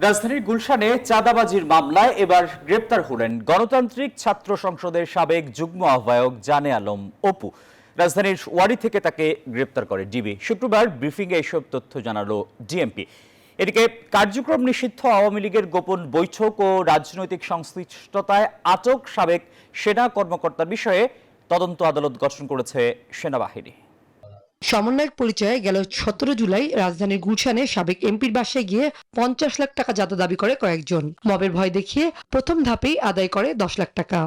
রাজধানীর গুলশানে চাঁদাবাজির মামলায় এবার গ্রেপ্তার হলেন গণতান্ত্রিক ছাত্র সংসদের সাবেক যুগ্ম আহ্বায়ক জানে আলম অপু। রাজধানীর ওয়ারি থেকে তাকে গ্রেপ্তার করে ডিবি। শুক্রবার ব্রিফিংয়ে এসব তথ্য জানালো ডিএমপি। এদিকে কার্যক্রম নিষিদ্ধ আওয়ামী লীগের গোপন বৈঠক ও রাজনৈতিক সংশ্লিষ্টতায় আটক সাবেক সেনা কর্মকর্তার বিষয়ে তদন্ত আদালত গঠন করেছে সেনাবাহিনী। সমন্বয়ক পরিচয়ে গেল 17 জুলাই রাজধানীর গুলশানে সাবেক এমপির বাসায় গিয়ে 50 লাখ টাকা চাঁদা দাবি করে কয়েকজন। মবের ভয় দেখিয়ে প্রথম ধাপেই আদায় করে 10 লাখ টাকা।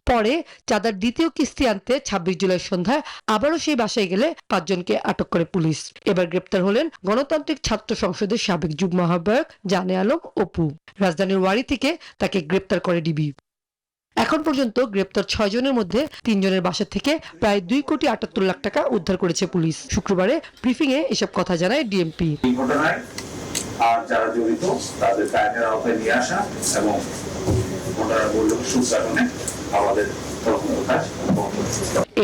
পরে চাঁদার দ্বিতীয় কিস্তি আনতে 26 জুলাই সন্ধ্যায় আবারও সেই বাসায় গেলে 5 জনকে আটক করে পুলিশ। এবার গ্রেপ্তার হলেন গণতান্ত্রিক ছাত্র সংসদের সাবেক যুগ্ম আহ্বায়ক জানে আলম অপু। রাজধানীর ওয়ারি থেকে তাকে গ্রেপ্তার করে ডিবি। এখন পর্যন্ত গ্রেপ্তার 6 জনের মধ্যে 3 জনের বাসা থেকে প্রায় 2,78 লাখ টাকা উদ্ধার করেছে পুলিশ। শুক্রবারে ব্রিফিংয়ে এসব কথা জানায় ডিএমপি। এই ঘটনায় আর যারা জড়িত তাদের আইনের আওতায় নিয়ে আসা এবং ঘটনার মূল সুচারণে আমাদের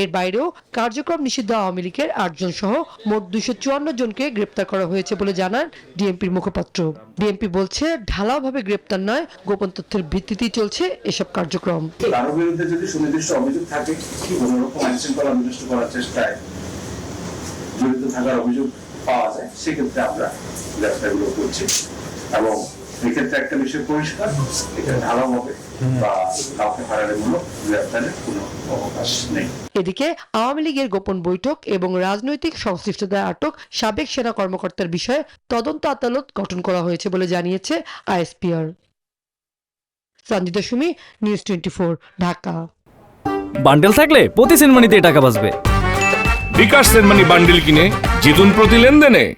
এর বাইরেও কার্যক্রম নিষিদ্ধ আওয়ামী লীগের 8 জন সহ মোট 254 জনকে গ্রেপ্তার করা হয়েছে বলে জানান ডিএমপির মুখপাত্র। ডিএমপি বলছে ঢালাওভাবে গ্রেপ্তার নয়, গোপন তথ্যের ভিত্তিতেই চলছে এসব কার্যক্রম। কারো বিরুদ্ধে যদি সুনির্দিষ্ট অভিযোগ থাকে, কোনো রকম আইন শৃঙ্খলা বিনষ্ট করার চেষ্টায় জড়িত থাকার অভিযোগ পাওয়া যায়, সেক্ষেত্রে আমরা গ্রেপ্তারগুলো করছি এবং এক্ষেত্রে একটা বিষয় পরিষ্কার, এটা ঢালাওভাবে বা কাউকে হারানোমূলক গ্রেপ্তারের কোনো অবকাশ নেই। এদিকে আওয়ামী লীগের গোপন বৈঠক এবং রাজনৈতিক সংশ্লিষ্টতায় আটক সাবেক সেনা কর্মকর্তার বিষয়ে তদন্ত আদালত গঠন করা হয়েছে বলে জানিয়েছে আইএসপিআর। সঞ্জিতা সুমি, নিউজ 24, ঢাকা। বান্ডেল থাকলে প্রতি সেনমানিতে টাকা বাঁচবে। বিকাশ সেনমানি বান্ডেল কিনে জিতুন প্রতি লেনদেনে।